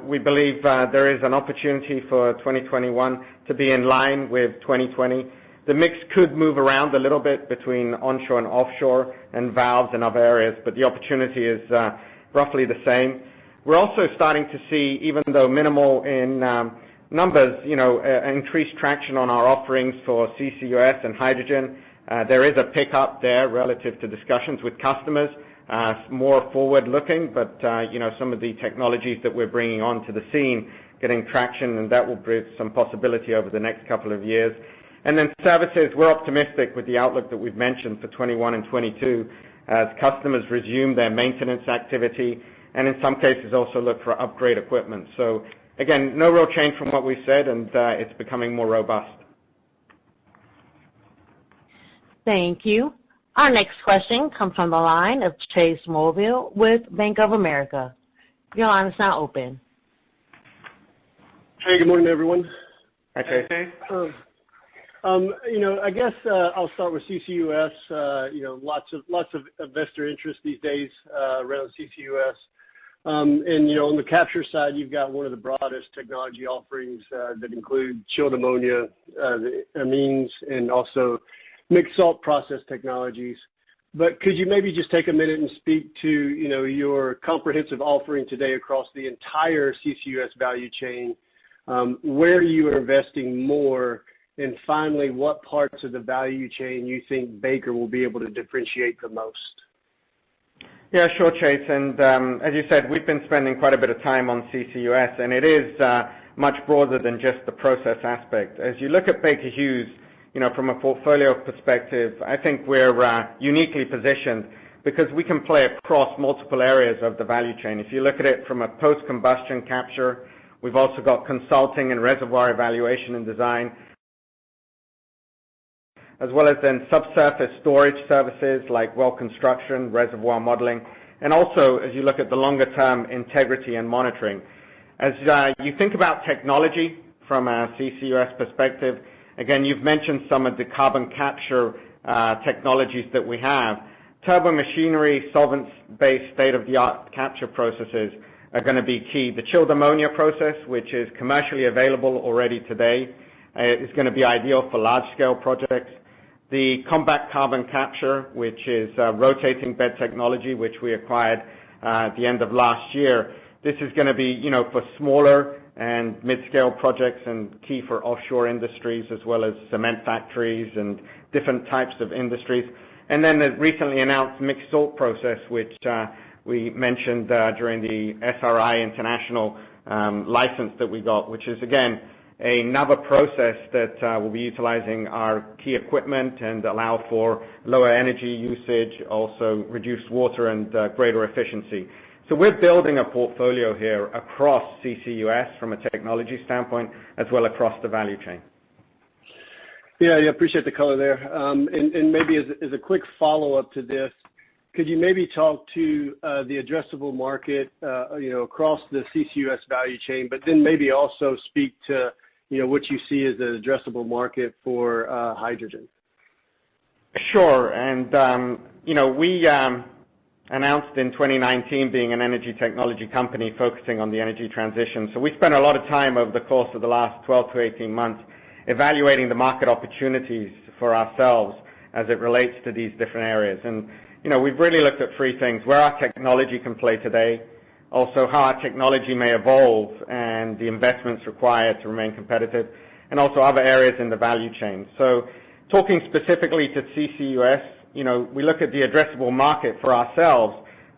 Speaker 3: we believe there is an opportunity for 2021 to be in line with 2020. The mix could move around a little bit between onshore and offshore and valves and other areas, but the opportunity is roughly the same. We're also starting to see, even though minimal in numbers, increased traction on our offerings for CCUS and hydrogen. There is a pickup there relative to discussions with customers, more forward-looking, but some of the technologies that we're bringing onto the scene getting traction, and that will bring some possibility over the next couple of years. And then services, we're optimistic with the outlook that we've mentioned for 21 and 22 as customers resume their maintenance activity and in some cases also look for upgrade equipment. So again, no real change from what we said, and it's becoming more robust.
Speaker 1: Thank you. Our next question comes from the line of Chase Mulvehill with Bank of America. Your line is now open.
Speaker 7: Hey, good morning, everyone.
Speaker 3: Hi, Chase.
Speaker 7: I guess I'll start with CCUS. Lots of investor interest these days around CCUS. And on the capture side, you've got one of the broadest technology offerings that include chilled ammonia, the amines, and also mixed salt process technologies. But could you maybe just take a minute and speak to your comprehensive offering today across the entire CCUS value chain, where you are investing more, and finally, what parts of the value chain you think Baker will be able to differentiate the most?
Speaker 3: Yeah, sure, Chase. And as you said, we've been spending quite a bit of time on CCUS, and it is much broader than just the process aspect. As you look at Baker Hughes, from a portfolio perspective, I think we're uniquely positioned because we can play across multiple areas of the value chain. If you look at it from a post-combustion capture, we've also got consulting and reservoir evaluation and design, as well as then subsurface storage services like well construction, reservoir modeling, and also as you look at the longer term integrity and monitoring. As you think about technology from a CCUS perspective, again, you've mentioned some of the carbon capture technologies that we have. Turbomachinery, solvents-based state-of-the-art capture processes are going to be key. The chilled ammonia process, which is commercially available already today, is going to be ideal for large-scale projects. The combat carbon capture, which is rotating bed technology, which we acquired at the end of last year. This is going to be, for smaller and mid-scale projects and key for offshore industries as well as cement factories and different types of industries. And then the recently announced mixed salt process, which we mentioned during the SRI International license that we got, which is, again, another process that will be utilizing our key equipment and allow for lower energy usage, also reduced water and greater efficiency. So we're building a portfolio here across CCUS from a technology standpoint as well across the value chain.
Speaker 7: Yeah, appreciate the color there. And maybe as a quick follow-up to this, could you maybe talk to the addressable market, across the CCUS value chain, but then maybe also speak to, what you see as an addressable market for hydrogen?
Speaker 3: Sure. And, we announced in 2019 being an energy technology company focusing on the energy transition. So we spent a lot of time over the course of the last 12 to 18 months evaluating the market opportunities for ourselves as it relates to these different areas. And, we've really looked at three things: where our technology can play today, also how our technology may evolve and the investments required to remain competitive, and also other areas in the value chain. So talking specifically to CCUS, we look at the addressable market for ourselves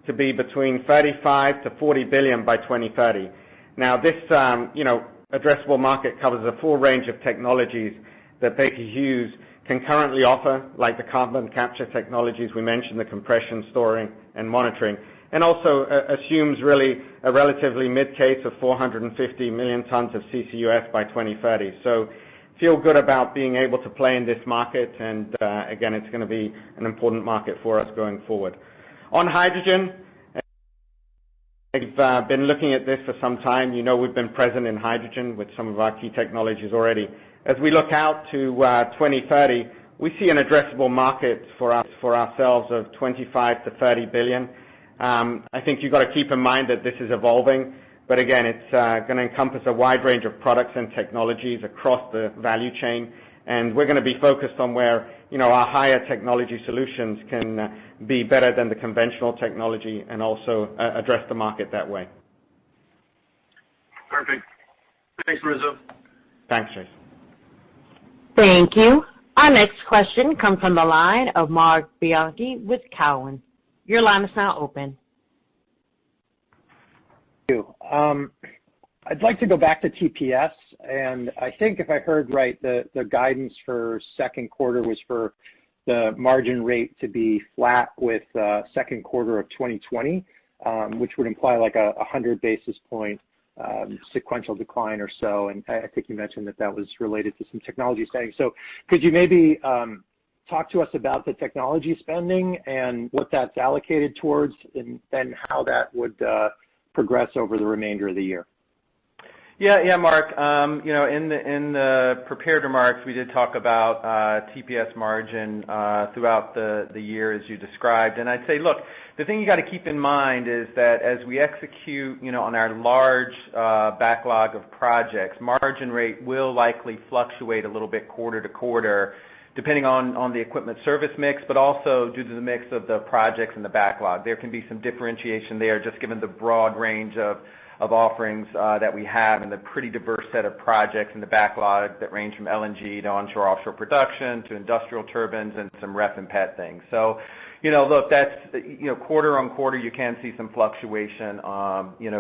Speaker 3: to be between 35 to 40 billion by 2030. Now, this, addressable market covers a full range of technologies that Baker Hughes can currently offer, like the carbon capture technologies we mentioned, the compression, storing, and monitoring, and also assumes really a relatively mid-case of 450 million tons of CCUS by 2030. So feel good about being able to play in this market, and again, it's going to be an important market for us going forward. On hydrogen, we've been looking at this for some time. We've been present in hydrogen with some of our key technologies already. As we look out to 2030, we see an addressable market for ourselves of 25 to 30 billion. I think you've got to keep in mind that this is evolving, but again, it's going to encompass a wide range of products and technologies across the value chain, and we're going to be focused on where our higher technology solutions can be better than the conventional technology and also address the market that way.
Speaker 7: Perfect. Thanks, Lorenzo.
Speaker 3: Thanks, Chase.
Speaker 1: Thank you. Our next question comes from the line of Marc Bianchi with Cowen. Your line is now open.
Speaker 8: Thank you. I'd like to go back to TPS, and I think if I heard right, the guidance for second quarter was for the margin rate to be flat with second quarter of 2020, which would imply like a 100 basis point sequential decline or so, and I think you mentioned that was related to some technology spending. So could you maybe talk to us about the technology spending and what that's allocated towards, and then how that would progress over the remainder of the year?
Speaker 4: Yeah, Mark. In the prepared remarks, we did talk about TPS margin throughout the year as you described, and I'd say, look, the thing you got to keep in mind is that as we execute, on our large backlog of projects, margin rate will likely fluctuate a little bit quarter to quarter, depending on the equipment service mix, but also due to the mix of the projects and the backlog. There can be some differentiation there, just given the broad range of offerings that we have and the pretty diverse set of projects in the backlog that range from LNG to onshore offshore production to industrial turbines and some ref and pet things. So, look, that's, quarter on quarter you can see some fluctuation,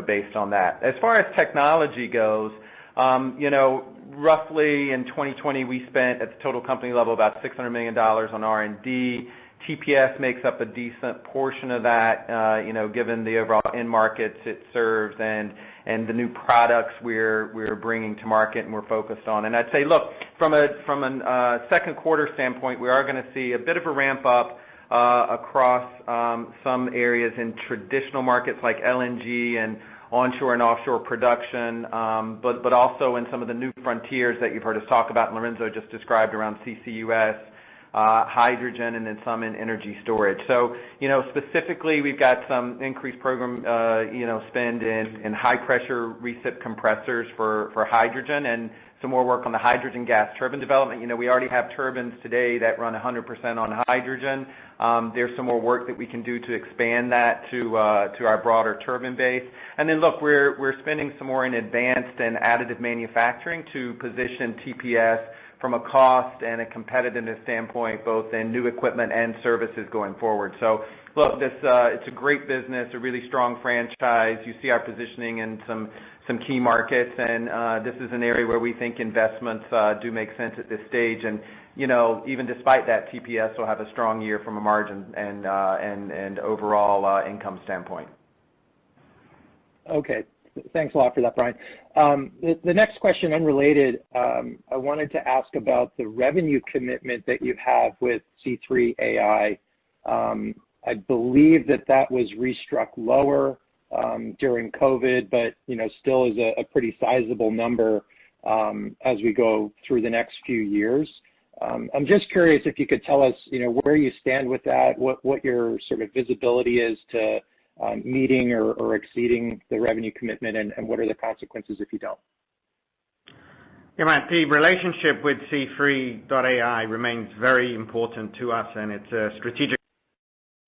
Speaker 4: based on that. As far as technology goes, roughly in 2020 we spent at the total company level about $600 million on R&D. TPS makes up a decent portion of that, given the overall end markets it serves and the new products we're bringing to market and we're focused on. And I'd say, look, from a second quarter standpoint, we are going to see a bit of a ramp up across some areas in traditional markets like LNG and onshore and offshore production, but also in some of the new frontiers that you've heard us talk about and Lorenzo just described around CCUS, hydrogen, and then some in energy storage. So, specifically, we've got some increased program, spend in high pressure recip compressors for hydrogen and some more work on the hydrogen gas turbine development. We already have turbines today that run 100% on hydrogen. There's some more work that we can do to expand that to our broader turbine base. And then look, we're spending some more in advanced and additive manufacturing to position TPS from a cost and a competitiveness standpoint, both in new equipment and services going forward. So look, it's a great business, a really strong franchise. You see our positioning in some key markets, and this is an area where we think investments do make sense at this stage. And even despite that, TPS will have a strong year from a margin and overall income standpoint.
Speaker 8: Okay. Thanks a lot for that, Brian. The next question, unrelated, I wanted to ask about the revenue commitment that you have with C3 AI. I believe that was restruck lower during COVID, but still is a pretty sizable number as we go through the next few years. I'm just curious if you could tell us, where you stand with that, what your sort of visibility is to meeting or exceeding the revenue commitment, and what are the consequences if you don't?
Speaker 3: Yeah, Matt, the relationship with C3.ai remains very important to us, and it's a strategic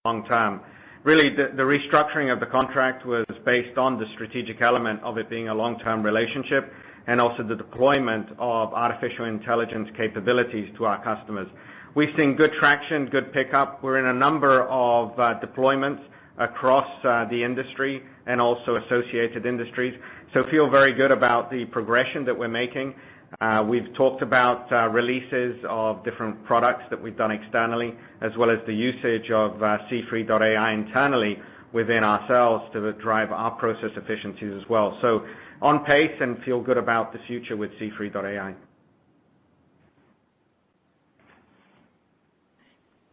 Speaker 3: long term. Really, the restructuring of the contract was based on the strategic element of it being a long-term relationship and also the deployment of artificial intelligence capabilities to our customers. We've seen good traction, good pickup. We're in a number of deployments across the industry and also associated industries. So feel very good about the progression that we're making. We've talked about releases of different products that we've done externally, as well as the usage of C3.ai internally within ourselves to drive our process efficiencies as well. So on pace and feel good about the future with C3.ai.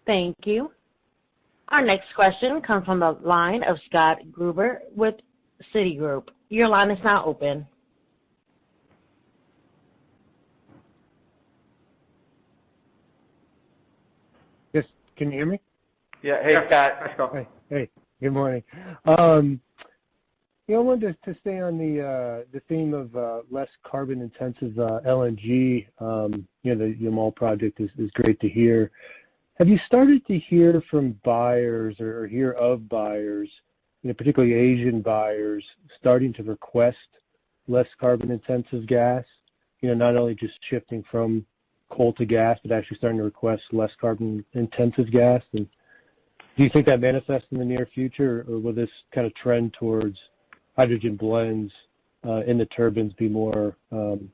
Speaker 1: Thank you. Our next question comes from the line of Scott Gruber with Citigroup. Your line is now open.
Speaker 9: Yes, can you hear me?
Speaker 4: Yeah. Hey, Scott.
Speaker 3: Hi, Scott.
Speaker 9: Hey. Good morning. I wanted to stay on the theme of less carbon-intensive LNG. The Yamal project is great to hear. Have you started to hear from buyers or hear of buyers, particularly Asian buyers, starting to request less carbon-intensive gas? Not only just shifting from coal to gas, but actually starting to request less carbon-intensive gas. And do you think that manifests in the near future, or will this kind of trend towards hydrogen blends in the turbines be more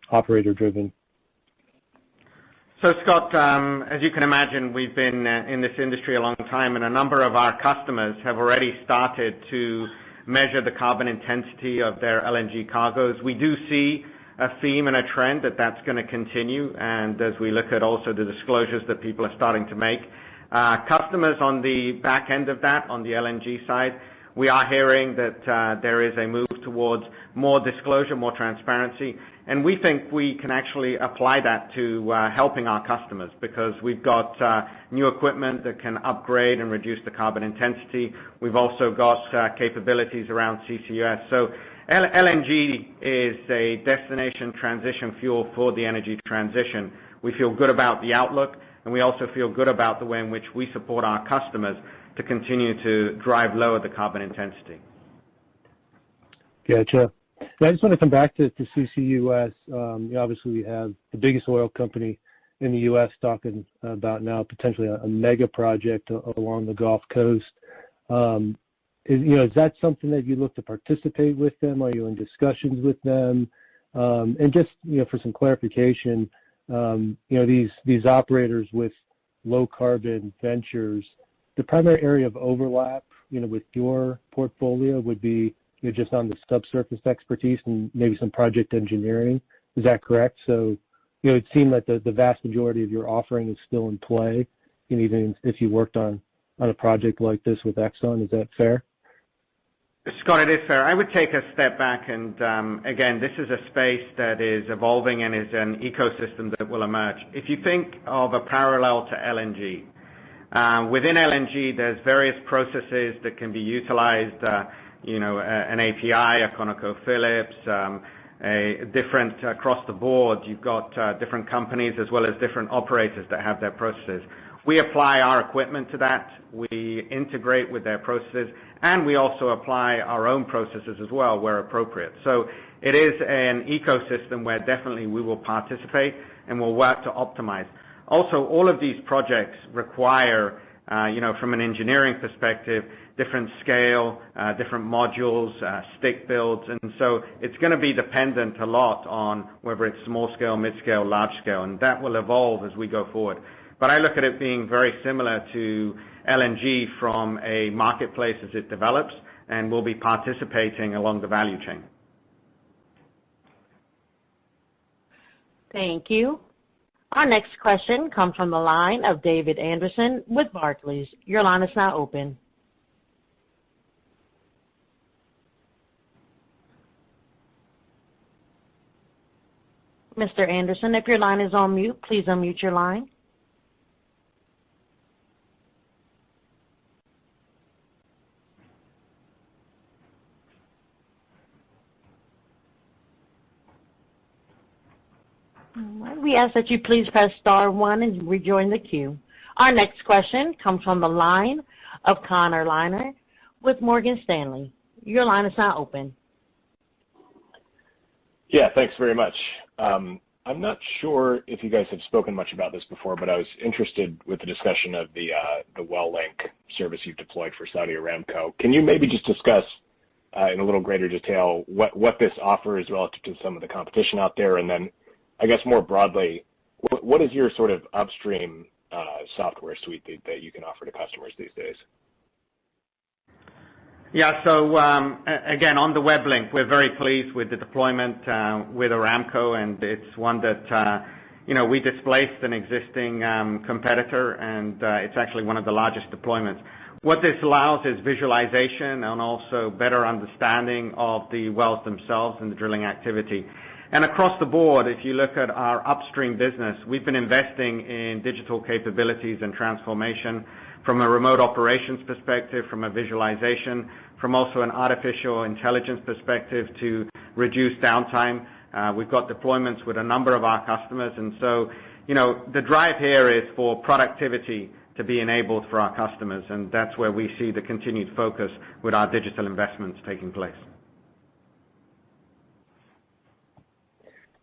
Speaker 9: operator-driven?
Speaker 3: So, Scott, as you can imagine, we've been in this industry a long time, and a number of our customers have already started to measure the carbon intensity of their LNG cargoes. We do see a theme and a trend that's going to continue, and as we look at also the disclosures that people are starting to make, customers on the back end of that, on the LNG side, we are hearing that there is a move towards more disclosure, more transparency, and we think we can actually apply that to helping our customers, because we've got new equipment that can upgrade and reduce the carbon intensity. We've also got capabilities around CCUS. So LNG is a destination transition fuel for the energy transition. We feel good about the outlook, and we also feel good about the way in which we support our customers to continue to drive lower the carbon intensity.
Speaker 9: Gotcha. I just want to come back to CCUS. Obviously, we have the biggest oil company in the U.S. talking about now potentially a mega project along the Gulf Coast. Is that something that you look to participate with them? Are you in discussions with them? And just for some clarification, these operators with low carbon ventures, the primary area of overlap, with your portfolio would be just on the subsurface expertise and maybe some project engineering. Is that correct? So, it seemed like the vast majority of your offering is still in play, even if you worked on a project like this with Exxon. Is that fair?
Speaker 3: Scott, it is fair. I would take a step back and, again, this is a space that is evolving and is an ecosystem that will emerge. If you think of a parallel to LNG, within LNG, there's various processes that can be utilized, an API, a ConocoPhillips, different across the board. You've got different companies as well as different operators that have their processes. We apply our equipment to that. We integrate with their processes, and we also apply our own processes as well where appropriate. So it is an ecosystem where definitely we will participate and we'll work to optimize. Also, all of these projects require, from an engineering perspective, different scale, different modules, stick builds, and so it's going to be dependent a lot on whether it's small scale, mid scale, large scale, and that will evolve as we go forward. But I look at it being very similar to LNG from a marketplace as it develops, and we'll be participating along the value chain.
Speaker 1: Thank you. Our next question comes from the line of David Anderson with Barclays. Your line is now open. Mr. Anderson, if your line is on mute, please unmute your line. We ask that you please press star 1 and rejoin the queue. Our next question comes from the line of Connor Lynagh with Morgan Stanley. Your line is now open.
Speaker 10: Yeah, thanks very much. I'm not sure if you guys have spoken much about this before, but I was interested with the discussion of the well link service you've deployed for Saudi Aramco. Can you maybe just discuss in a little greater detail what this offers relative to some of the competition out there, and then I guess more broadly, what is your sort of upstream software suite that you can offer to customers these days?
Speaker 3: Yeah, so again, on the web link, we're very pleased with the deployment with Aramco, and it's one that, we displaced an existing competitor, and it's actually one of the largest deployments. What this allows is visualization and also better understanding of the wells themselves and the drilling activity. And across the board, if you look at our upstream business, we've been investing in digital capabilities and transformation from a remote operations perspective, from a visualization, from also an artificial intelligence perspective to reduce downtime. We've got deployments with a number of our customers. And so, the drive here is for productivity to be enabled for our customers, and that's where we see the continued focus with our digital investments taking place.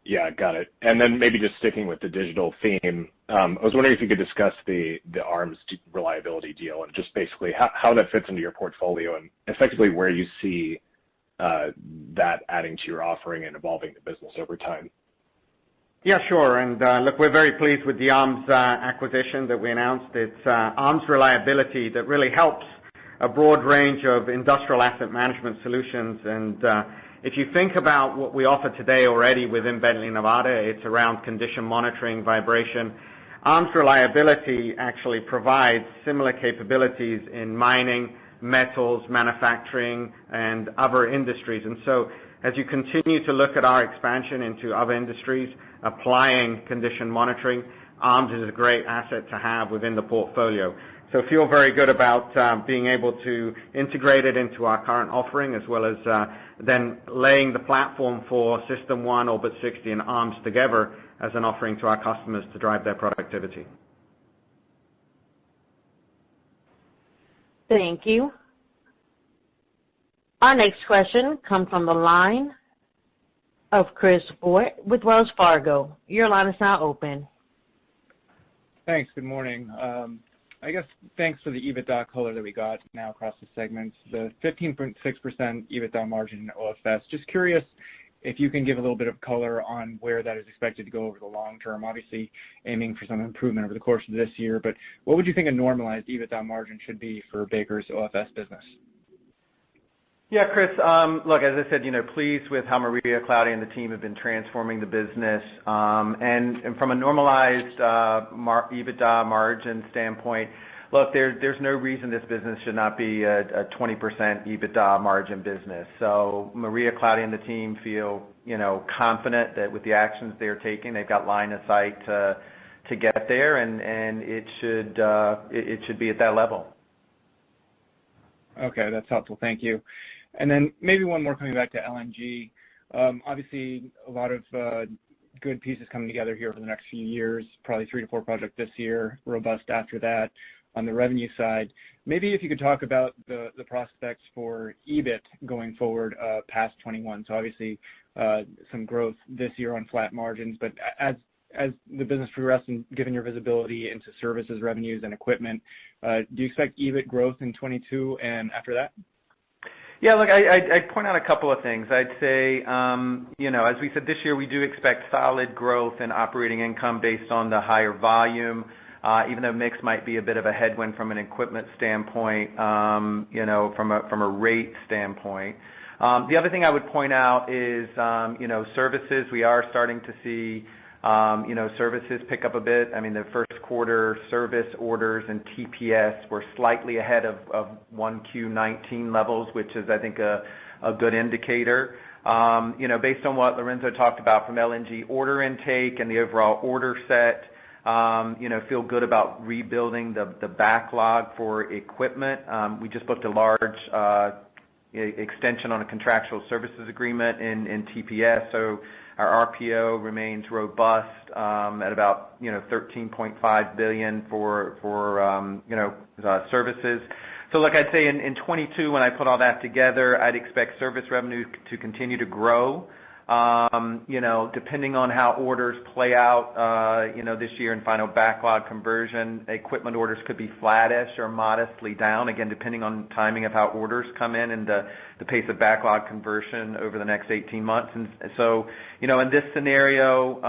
Speaker 10: Yeah, got it. And then maybe just sticking with the digital theme, I was wondering if you could discuss the ARMS reliability deal and just basically how that fits into your portfolio and effectively where you see that adding to your offering and evolving the business over time.
Speaker 3: Yeah, sure. And look, we're very pleased with the ARMS acquisition that we announced. It's ARMS reliability that really helps a broad range of industrial asset management solutions. And if you think about what we offer today already within Bentley Nevada, it's around condition monitoring, vibration. ARMS reliability actually provides similar capabilities in mining, metals, manufacturing, and other industries. And so as you continue to look at our expansion into other industries, applying condition monitoring, ARMS is a great asset to have within the portfolio. So feel very good about being able to integrate it into our current offering, as well as then laying the platform for System 1, Orbit 60, and ARMS together as an offering to our customers to drive their productivity.
Speaker 1: Thank you. Our next question comes from the line of Chris Boyd with Wells Fargo. Your line is now open.
Speaker 11: Thanks. Good morning. I guess thanks for the EBITDA color that we got now across the segments. The 15.6% EBITDA margin in OFS. Just curious if you can give a little bit of color on where that is expected to go over the long term. Obviously, aiming for some improvement over the course of this year, but what would you think a normalized EBITDA margin should be for Baker's OFS business?
Speaker 4: Yeah, Chris, look, as I said, pleased with how Maria Claudia and the team have been transforming the business. And from a normalized EBITDA margin standpoint, look, there's no reason this business should not be a 20% EBITDA margin business. So Maria Claudia and the team feel, confident that with the actions they're taking, they've got line of sight to get there, and it should be at that level.
Speaker 11: Okay, that's helpful. Thank you. And then maybe one more coming back to LNG. Obviously, a lot of good pieces coming together here over the next few years, probably 3 to 4 projects this year, robust after that on the revenue side. Maybe if you could talk about the prospects for EBIT going forward past 21. So obviously some growth this year on flat margins, but as the business progresses and given your visibility into services, revenues, and equipment, do you expect EBIT growth in 22 and after that?
Speaker 4: Yeah, look, I'd point out a couple of things. I'd say, as we said, this year we do expect solid growth in operating income based on the higher volume, even though mix might be a bit of a headwind from an equipment standpoint, from a rate standpoint. The other thing I would point out is, services. We are starting to see, services pick up a bit. I mean, the first quarter service orders and TPS were slightly ahead of 1Q19 levels, which is, I think, a good indicator. Based on what Lorenzo talked about from LNG order intake and the overall order set, feel good about rebuilding the backlog for equipment. We just booked a large extension on a contractual services agreement in TPS, so our RPO remains robust at about $13.5 billion for services. So look, I'd say in 22, when I put all that together, I'd expect service revenue to continue to grow. Depending on how orders play out, this year in final backlog conversion, equipment orders could be flattish or modestly down, again, depending on timing of how orders come in and the pace of backlog conversion over the next 18 months. And so, in this scenario,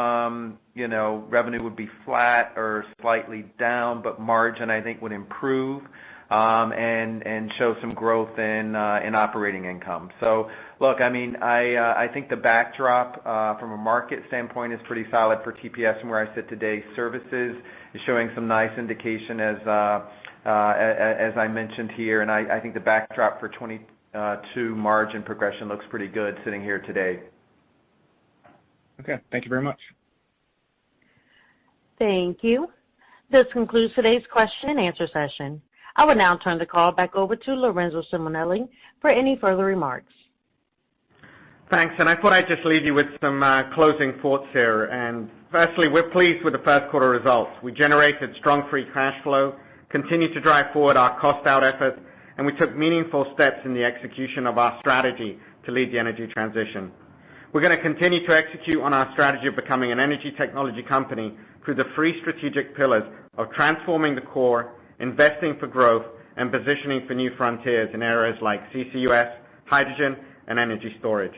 Speaker 4: revenue would be flat or slightly down, but margin, I think, would improve. And show some growth in operating income. So, look, I mean, I think the backdrop from a market standpoint is pretty solid for TPS and where I sit today. Services is showing some nice indication as I mentioned here, and I think the backdrop for 22 margin progression looks pretty good sitting here today.
Speaker 11: Okay. Thank you very much.
Speaker 1: Thank you. This concludes today's question and answer session. I will now turn the call back over to Lorenzo Simonelli for any further remarks.
Speaker 3: Thanks, and I thought I'd just leave you with some closing thoughts here. And firstly, we're pleased with the first quarter results. We generated strong free cash flow, continued to drive forward our cost out efforts, and we took meaningful steps in the execution of our strategy to lead the energy transition. We're going to continue to execute on our strategy of becoming an energy technology company through the three strategic pillars of transforming the core, investing for growth, and positioning for new frontiers in areas like CCUS, hydrogen, and energy storage.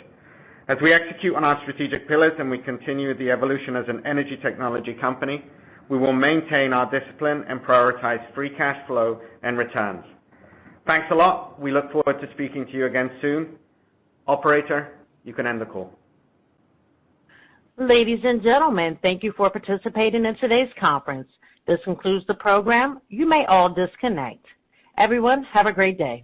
Speaker 3: As we execute on our strategic pillars and we continue the evolution as an energy technology company, we will maintain our discipline and prioritize free cash flow and returns. Thanks a lot. We look forward to speaking to you again soon. Operator, you can end the call.
Speaker 1: Ladies and gentlemen, thank you for participating in today's conference. This concludes the program. You may all disconnect. Everyone, have a great day.